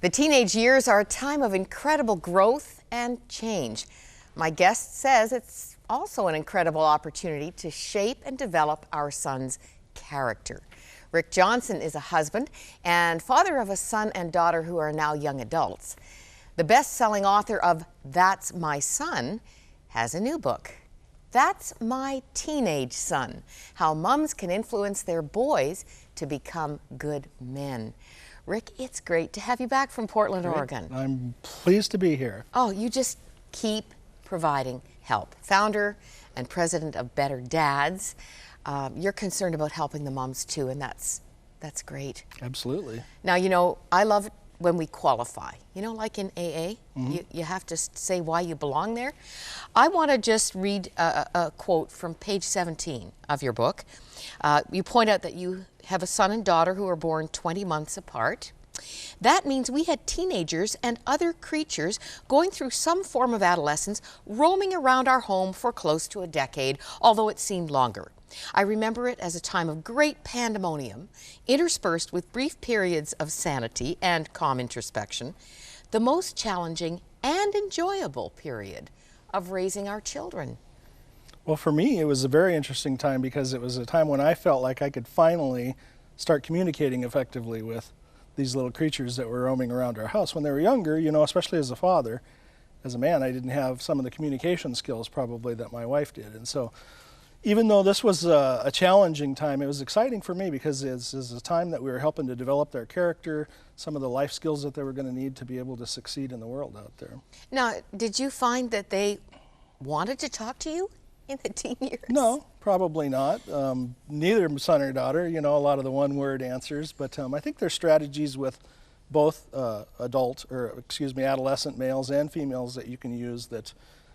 The teenage years are a time of incredible growth and change. My guest says it's also an incredible opportunity to shape and develop our son's character. Rick Johnson is a husband and father of a son and daughter who are now young adults. The best-selling author of That's My Son has a new book, That's My Teenage Son, How Mums Can Influence Their Boys to Become Good Men. Rick, it's great to have you back from Portland, Oregon. I'm pleased to be here. Oh, you just keep providing help. Founder and president of Better Dads. You're concerned about helping the moms too, and that's great. Absolutely. Now, you know, I love it when we qualify. You know, like in AA, you have to say why you belong there. I want to just read a quote from page 17 of your book. You point out that you have a son and daughter who are born 20 months apart. That means we had teenagers and other creatures going through some form of adolescence, roaming around our home for close to a decade, although it seemed longer. I remember it as a time of great pandemonium, interspersed with brief periods of sanity and calm introspection, the most challenging and enjoyable period of raising our children. Well, for me, it was a very interesting time because it was a time when I felt like I could finally start communicating effectively with these little creatures that were roaming around our house. When they were younger, you know, especially as a father, as a man, I didn't have some of the communication skills probably that my wife did. And so even though this was a challenging time, it was exciting for me because it's a time that we were helping to develop their character, some of the life skills that they were going to need to be able to succeed in the world out there. Now, did you find that they wanted to talk to you in the teen years? No, probably not. Neither son or daughter, you know, a lot of the one-word answers, but I think there's strategies with both adolescent males and females that you can use that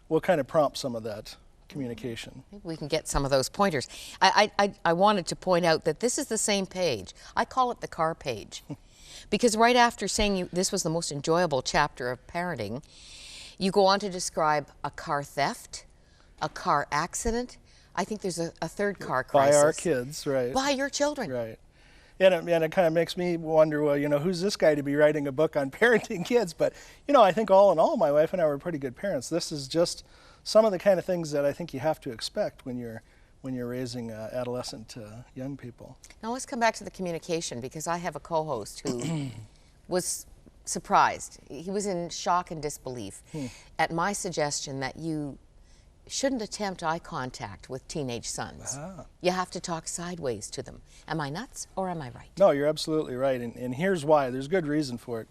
will kind of prompt some of that communication. Maybe we can get some of those pointers. I wanted to point out that this is the same page. I call it the car page because right after saying this was the most enjoyable chapter of parenting, you go on to describe a car theft, a car accident. I think there's a third car crisis. By our kids, right. By your children. Right. And it kind of makes me wonder, well, you know, who's this guy to be writing a book on parenting kids? But, you know, I think all in all, my wife and I were pretty good parents. This is just some of the kind of things that I think you have to expect when you're raising adolescent young people. Now let's come back to the communication because I have a co-host who was surprised. He was in shock and disbelief at my suggestion that you shouldn't attempt eye contact with teenage sons. You have to talk sideways to them. Am I nuts or am I right? No, you're absolutely right, and here's why. There's good reason for it.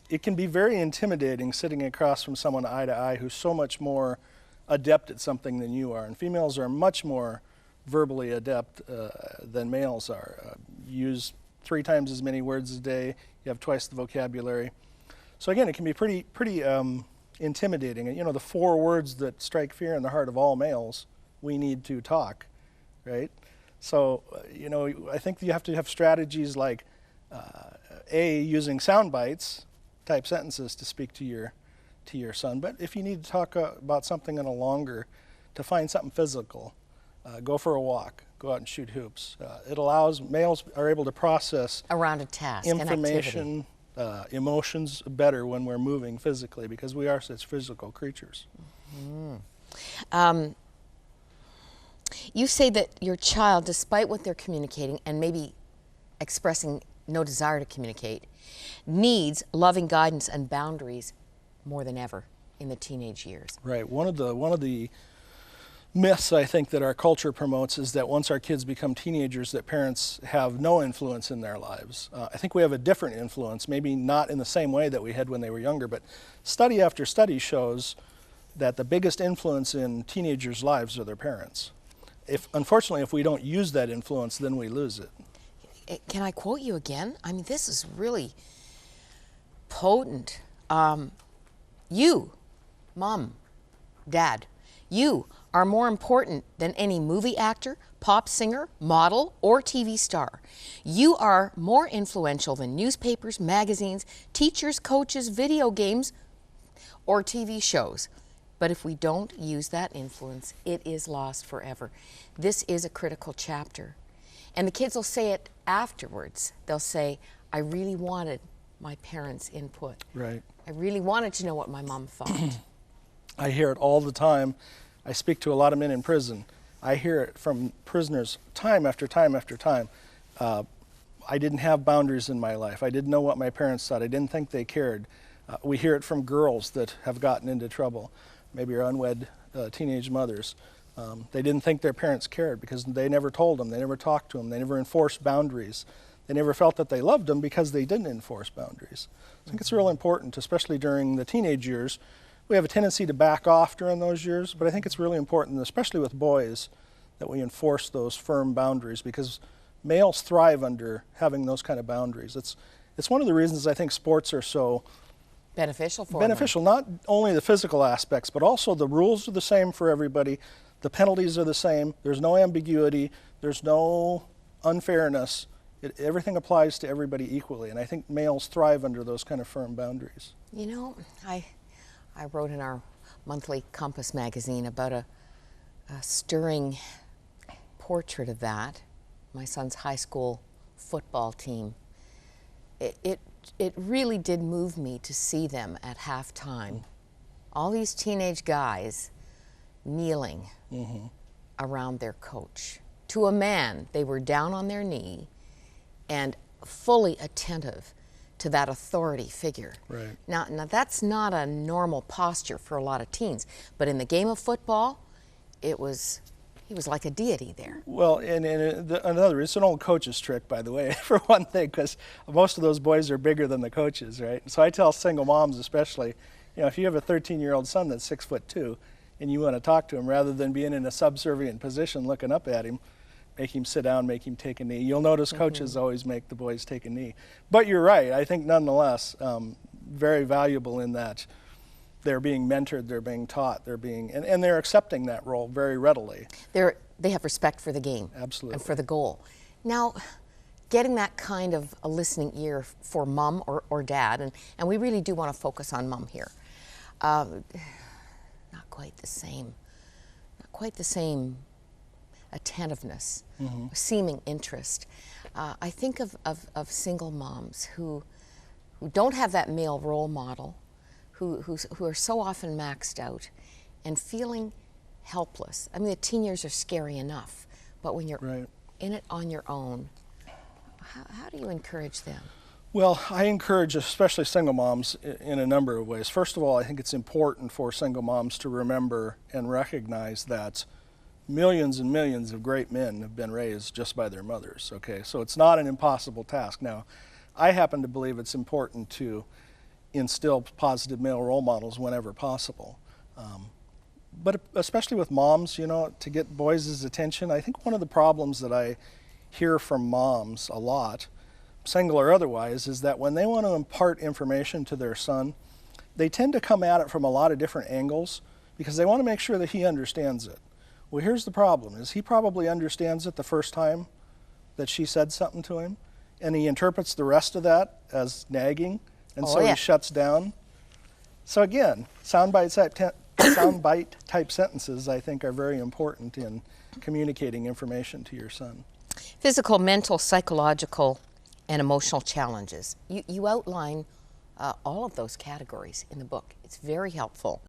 It can be very intimidating sitting across from someone eye to eye who's so much more adept at something than you are, and females are much more verbally adept than males are. Use 3 times as many words a day, you have twice the vocabulary. So again, it can be pretty intimidating. And you know, the 4 words that strike fear in the heart of all males: we need to talk, right? So you know, I think you have to have strategies like using sound bites type sentences to speak to your son. But if you need to talk about something to find something physical, go for a walk, go out and shoot hoops. It allows males are able to process around a task, information, emotions better when we're moving physically because we are such physical creatures. You say that your child, despite what they're communicating and maybe expressing no desire to communicate, needs loving guidance and boundaries more than ever in the teenage years. Right. One of the myths I think that our culture promotes is that once our kids become teenagers that parents have no influence in their lives. I think we have a different influence, maybe not in the same way that we had when they were younger, but study after study shows that the biggest influence in teenagers' lives are their parents. Unfortunately, if we don't use that influence, then we lose it. Can I quote you again? I mean, this is really potent. You, Mom, Dad, you are more important than any movie actor, pop singer, model, or TV star. You are more influential than newspapers, magazines, teachers, coaches, video games, or TV shows. But if we don't use that influence, it is lost forever. This is a critical chapter. And the kids will say it afterwards. They'll say, I really wanted my parents' input. Right. I really wanted to know what my mom thought. I hear it all the time. I speak to a lot of men in prison. I hear it from prisoners time after time after time. I didn't have boundaries in my life. I didn't know what my parents thought. I didn't think they cared. We hear it from girls that have gotten into trouble, maybe are unwed teenage mothers. They didn't think their parents cared because they never told them, they never talked to them, they never enforced boundaries. They never felt that they loved them because they didn't enforce boundaries. I think it's real important, especially during the teenage years. We have a tendency to back off during those years, but I think it's really important, especially with boys, that we enforce those firm boundaries because males thrive under having those kind of boundaries. It's one of the reasons I think sports are so beneficial for beneficial, not only the physical aspects, but also the rules are the same for everybody. The penalties are the same. There's no ambiguity. There's no unfairness. Everything applies to everybody equally, and I think males thrive under those kind of firm boundaries. You know, I wrote in our monthly Compass magazine about a stirring portrait of that, my son's high school football team. It really did move me to see them at halftime. All these teenage guys kneeling around their coach. To a man, they were down on their knee and fully attentive to that authority figure. Right. Now that's not a normal posture for a lot of teens, but in the game of football, he was like a deity there. Well, it's an old coach's trick, by the way, for one thing, because most of those boys are bigger than the coaches, right? So I tell single moms especially, you know, if you have a 13-year-old son that's 6'2", and you want to talk to him, rather than being in a subservient position looking up at him, make him sit down, make him take a knee. You'll notice coaches always make the boys take a knee. But you're right, I think nonetheless, very valuable in that they're being mentored, they're being taught, and they're accepting that role very readily. They have respect for the game. Absolutely. And for the goal. Now, getting that kind of a listening ear for mom or dad, and we really do want to focus on mom here. Not quite the same attentiveness, seeming interest. I think of single moms who don't have that male role model, who are so often maxed out and feeling helpless. I mean, the teen years are scary enough, but when you're in it on your own, how do you encourage them? Well, I encourage especially single moms in a number of ways. First of all, I think it's important for single moms to remember and recognize that millions and millions of great men have been raised just by their mothers, okay? So it's not an impossible task. Now, I happen to believe it's important to instill positive male role models whenever possible. But especially with moms, you know, to get boys' attention, I think one of the problems that I hear from moms a lot, single or otherwise, is that when they want to impart information to their son, they tend to come at it from a lot of different angles because they want to make sure that he understands it. Well, here's the problem, is he probably understands it the first time that she said something to him, and he interprets the rest of that as nagging, and he shuts down. So again, soundbite type sentences, I think, are very important in communicating information to your son. Physical, mental, psychological, and emotional challenges. You outline all of those categories in the book. It's very helpful.